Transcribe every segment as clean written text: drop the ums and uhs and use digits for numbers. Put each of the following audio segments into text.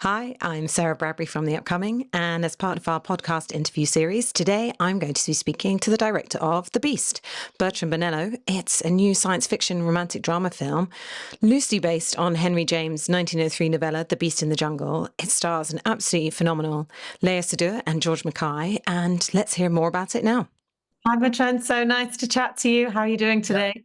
Hi, I'm Sarah Bradbury from The Upcoming, and as part of our podcast interview series, today I'm going to be speaking to the director of The Beast, Bertrand Bonello. It's a new science fiction romantic drama film, loosely based on Henry James' 1903 novella, The Beast in the Jungle. It stars an absolutely phenomenal Léa Seydoux and George Mackay, and let's hear more about it now. Hi, Bertrand. So nice to chat to you. How are you doing today?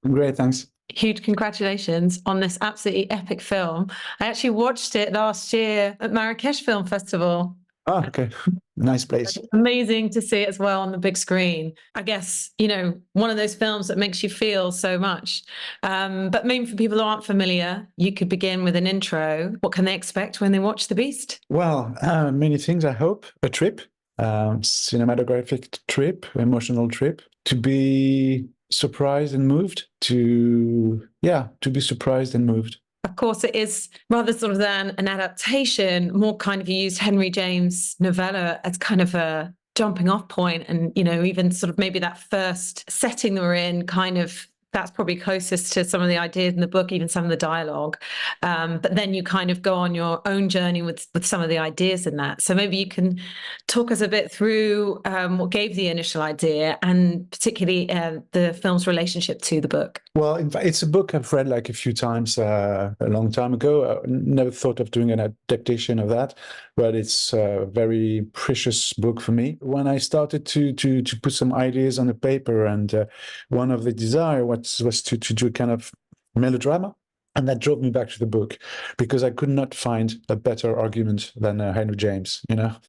Great, thanks. Huge congratulations on this absolutely epic film. I actually watched it last year at Marrakesh Film Festival. Oh, okay. Nice place. Amazing to see it as well on the big screen. I guess, one of those films that makes you feel so much. But maybe for people who aren't familiar, you could begin with an intro. What can they expect when they watch The Beast? Well, many things, I hope. A trip, cinematographic trip, emotional trip, to be surprised and moved, to be surprised and moved. Of course, it is rather sort of than an adaptation, more kind of you used Henry James' novella as kind of a jumping off point, and even sort of maybe that first setting that we're in, kind of that's probably closest to some of the ideas in the book, even some of the dialogue. But then you kind of go on your own journey with some of the ideas in that. So maybe you can talk us a bit through what gave the initial idea, and particularly the film's relationship to the book. Well, in fact, it's a book I've read like a few times a long time ago. I never thought of doing an adaptation of that, but it's a very precious book for me. When I started to put some ideas on the paper, and one of the desire was to do a kind of melodrama. And that drove me back to the book, because I could not find a better argument than Henry James,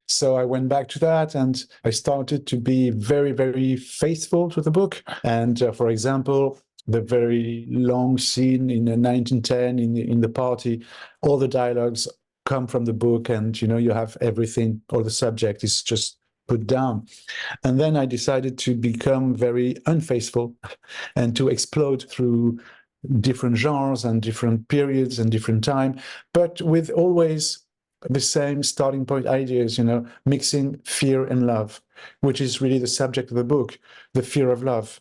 So I went back to that, and I started to be very, very faithful to the book. And for example, the very long scene in 1910 in the party, all the dialogues come from the book, and you have everything, all the subject is just put down. And then I decided to become very unfaithful and to explode through different genres and different periods and different time, but with always the same starting point ideas, mixing fear and love, which is really the subject of the book, the fear of love.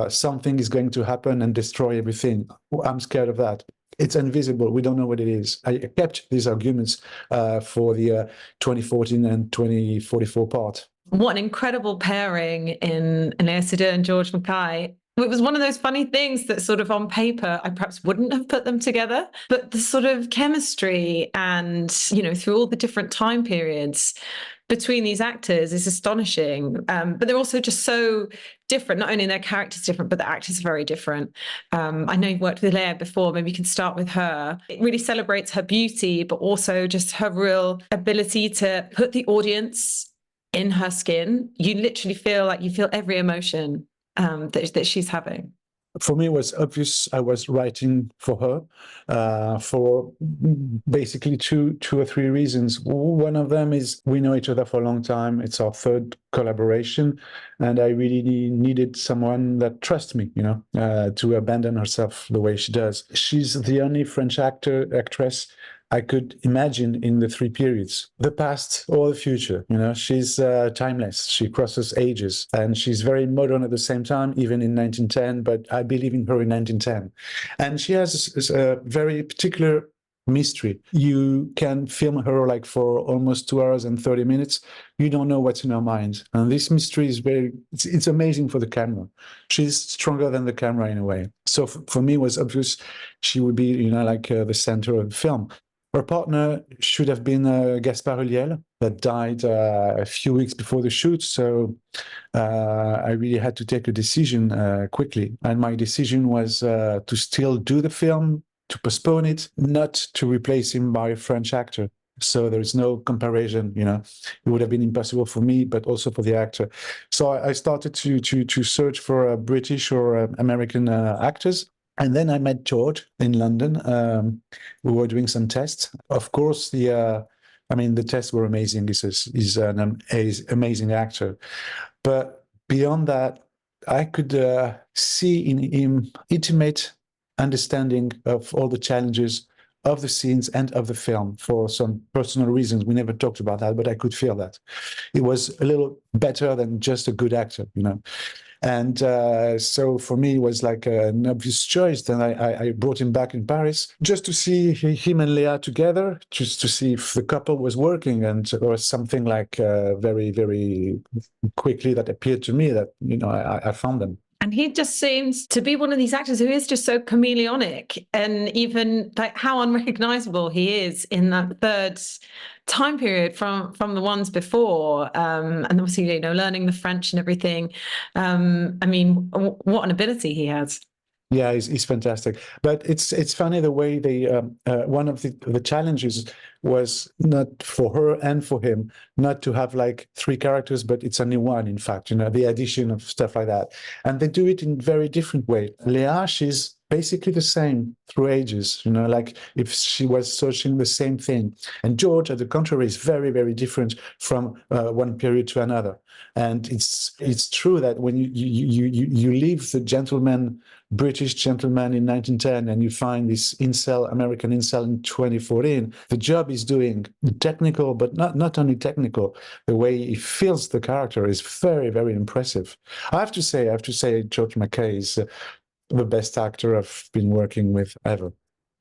Something is going to happen and destroy everything. I'm scared of that. It's invisible. We don't know what it is. I kept these arguments for the 2014 and 2044 part. What an incredible pairing in Léa Seydoux and George Mackay. It was one of those funny things that sort of on paper, I perhaps wouldn't have put them together, but the sort of chemistry and, through all the different time periods between these actors is astonishing. But they're also just so different. Not only are their characters different, but the actors are very different. I know you've worked with Léa before. Maybe you can start with her. It really celebrates her beauty, but also just her real ability to put the audience in her skin. You literally feel like you feel every emotion that she's having. For me, it was obvious I was writing for her for basically two or three reasons. One of them is we know each other for a long time. It's our third collaboration, and I really needed someone that trusts me, to abandon herself the way she does. She's the only French actress I could imagine in the three periods, the past or the future. She's timeless. She crosses ages, and she's very modern at the same time, even in 1910, but I believe in her in 1910. And she has a very particular mystery. You can film her like for almost 2 hours and 30 minutes. You don't know what's in her mind. And this mystery is it's amazing for the camera. She's stronger than the camera in a way. So for me, it was obvious she would be, the center of the film. Her partner should have been Gaspard Ulliel, that died a few weeks before the shoot. So I really had to take a decision quickly. And my decision was to still do the film, to postpone it, not to replace him by a French actor. So there is no comparison, It would have been impossible for me, but also for the actor. So I started to search for British or American actors. And then I met George in London. We were doing some tests. Of course, the tests were amazing. He's an amazing actor. But beyond that, I could see in him intimate understanding of all the challenges of the scenes and of the film for some personal reasons. We never talked about that, but I could feel that. It was a little better than just a good actor, And so for me, it was like an obvious choice. Then I brought him back in Paris just to see him and Leah together, just to see if the couple was working. And there was something like very, very quickly that appeared to me that, I found them. And he just seems to be one of these actors who is just so chameleonic, and even like how unrecognizable he is in that third time period from the ones before. And obviously, learning the French and everything. I mean, what an ability he has. Yeah, he's fantastic. But it's funny the way they one of the challenges was not for her and for him not to have like three characters, but it's only one. In fact, the addition of stuff like that, and they do it in very different way. Leah, she's basically the same through ages. Like if she was searching the same thing, and George, at the contrary, is very, very different from one period to another. And it's true that when you leave the British gentleman in 1910 and you find this American incel in 2014, the job he's doing, technical, but not only technical, the way he feels the character is very, very impressive. I have to say, George McKay is the best actor I've been working with ever.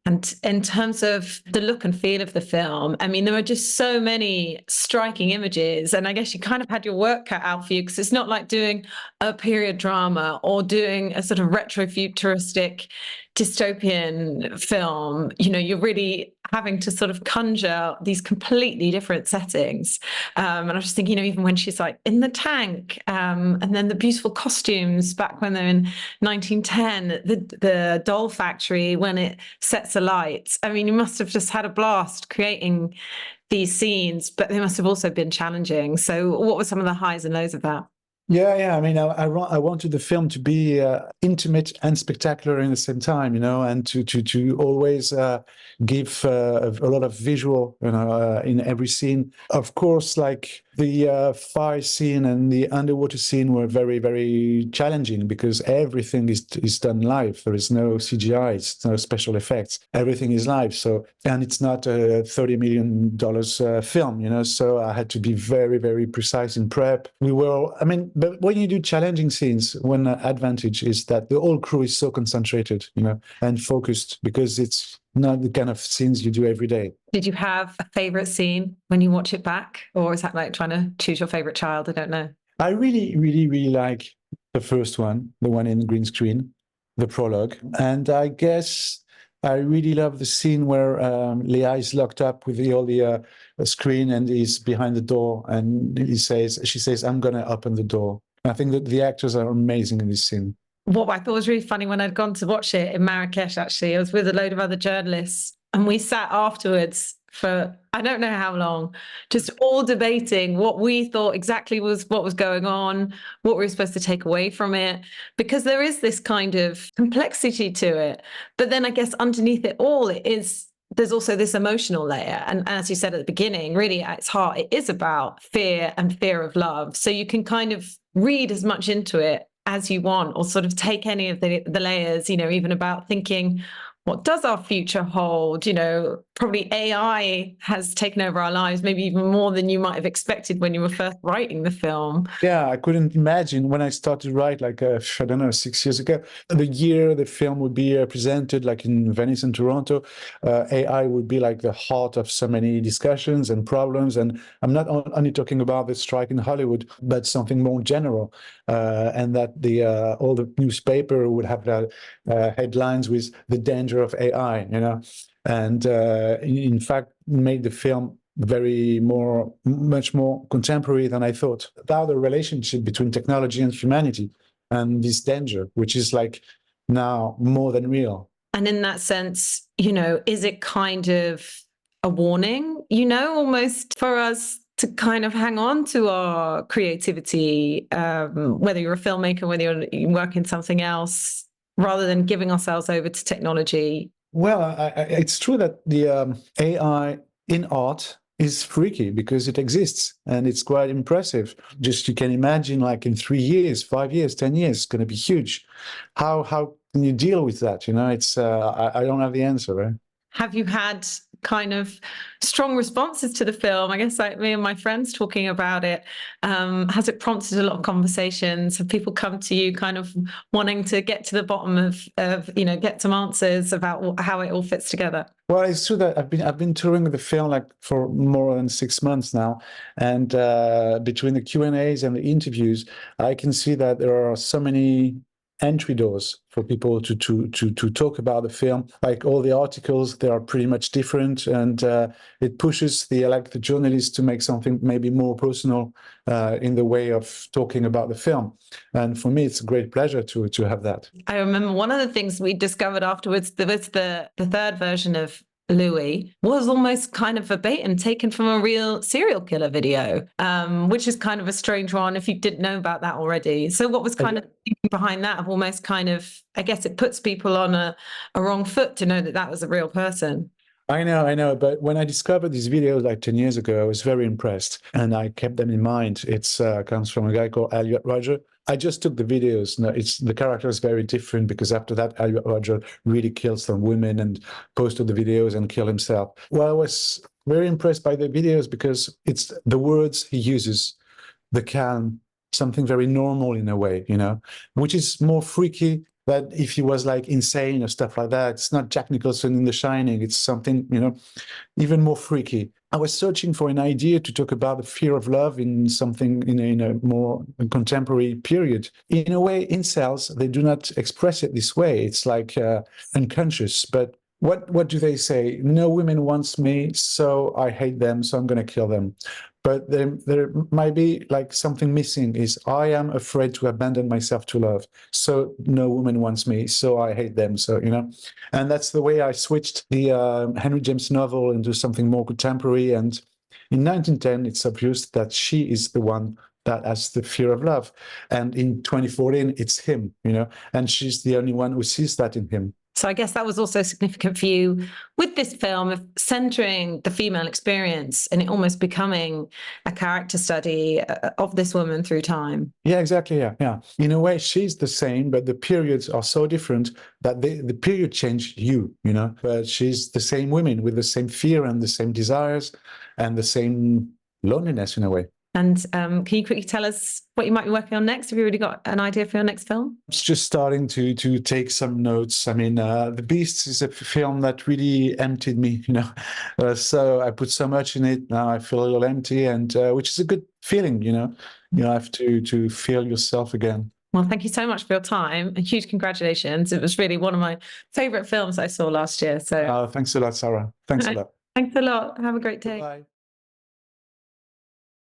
And in terms of the look and feel of the film, I mean, there are just so many striking images. And I guess you kind of had your work cut out for you, because it's not like doing a period drama or doing a sort of retro-futuristic dystopian film. You're really having to sort of conjure these completely different settings. And I was just thinking, even when she's like in the tank, and then the beautiful costumes back when they're in 1910, the doll factory when it sets alight. I mean, you must have just had a blast creating these scenes, but they must have also been challenging. So what were some of the highs and lows of that? Yeah. I mean, I wanted the film to be intimate and spectacular in the same time, and to always give a lot of visual, in every scene. Of course, like the fire scene and the underwater scene were very, very challenging because everything is done live. There is no CGI, it's no special effects. Everything is live. So, and it's not a $30 million film, so I had to be very, very precise in prep. But when you do challenging scenes, one advantage is that the whole crew is so concentrated, and focused, because it's not the kind of scenes you do every day. Did you have a favorite scene when you watch it back? Or is that like trying to choose your favorite child? I don't know. I really, really, really like the first one, the one in green screen, the prologue. And I guess I really love the scene where Leah is locked up with all the screen and he's behind the door, and she says, "I'm going to open the door." I think that the actors are amazing in this scene. What I thought was really funny when I'd gone to watch it in Marrakesh, actually, I was with a load of other journalists, and we sat afterwards for I don't know how long, just all debating what we thought exactly was what was going on, what we were supposed to take away from it, because there is this kind of complexity to it. But then I guess underneath it all, there's also this emotional layer. And as you said at the beginning, really at its heart, it is about fear and fear of love. So you can kind of read as much into it as you want, or sort of take any of the layers, even about thinking, what does our future hold? Probably AI has taken over our lives, maybe even more than you might have expected when you were first writing the film. Yeah, I couldn't imagine when I started to write, like, I don't know, 6 years ago, the year the film would be presented, like in Venice and Toronto, AI would be like the heart of so many discussions and problems. And I'm not only talking about the strike in Hollywood, but something more general. And that all the newspaper would have headlines with the danger of AI, and in fact made the film much more contemporary than I thought, about the relationship between technology and humanity and this danger, which is like now more than real. And in that sense, is it kind of a warning, almost for us to kind of hang on to our creativity, whether you're a filmmaker, whether you work in something else, rather than giving ourselves over to technology? Well, it's true that the AI in art is freaky because it exists and it's quite impressive. Just you can imagine, like in 3 years, 5 years, 10 years, it's going to be huge. How can you deal with that? It's I don't have the answer. Right? Have you had kind of strong responses to the film. I guess like me and my friends talking about it, has it prompted a lot of conversations? Have people come to you kind of wanting to get to the bottom of get some answers about how it all fits together? Well, it's true that I've been touring the film like for more than 6 months now, and between the Q&As and the interviews, I can see that there are so many entry doors for people to talk about the film. Like all the articles, they are pretty much different, and it pushes the journalists to make something maybe more personal in the way of talking about the film. And for me, it's a great pleasure to have that. I remember one of the things we discovered afterwards, there was the third version of Louis was almost kind of verbatim taken from a real serial killer video, which is kind of a strange one if you didn't know about that already. So what was kind of thinking behind that, of almost kind of, I guess it puts people on a wrong foot to know that that was a real person. I know. But when I discovered these videos like 10 years ago, I was very impressed and I kept them in mind. It's comes from a guy called Elliot Rodger. I just took the videos. No, the character is very different because after that, Elliot Rodger really killed some women and posted the videos and killed himself. Well, I was very impressed by the videos because it's the words he uses, the calm, something very normal in a way, which is more freaky than if he was like insane or stuff like that. It's not Jack Nicholson in The Shining. It's something, even more freaky. I was searching for an idea to talk about the fear of love in something in a more contemporary period. In a way, incels, they do not express it this way. It's like unconscious. But what do they say? No woman wants me, so I hate them, so I'm going to kill them. But there might be like something missing is I am afraid to abandon myself to love. So no woman wants me, so I hate them. So, and that's the way I switched the Henry James novel into something more contemporary. And in 1910, it's obvious that she is the one that has the fear of love. And in 2014, it's him, and she's the only one who sees that in him. So I guess that was also significant for you with this film of centering the female experience and it almost becoming a character study of this woman through time. Yeah, exactly. Yeah. In a way, she's the same, but the periods are so different that the period changed you, but she's the same woman with the same fear and the same desires and the same loneliness in a way. And can you quickly tell us what you might be working on next? Have you already got an idea for your next film? It's just starting to take some notes. I mean, The Beast is a film that really emptied me, so I put so much in it. Now I feel a little empty, and which is a good feeling, you have to feel yourself again. Well, thank you so much for your time and huge congratulations. It was really one of my favorite films I saw last year. So thanks a lot, Sarah. Thanks a lot. Thanks a lot. Have a great day. Bye.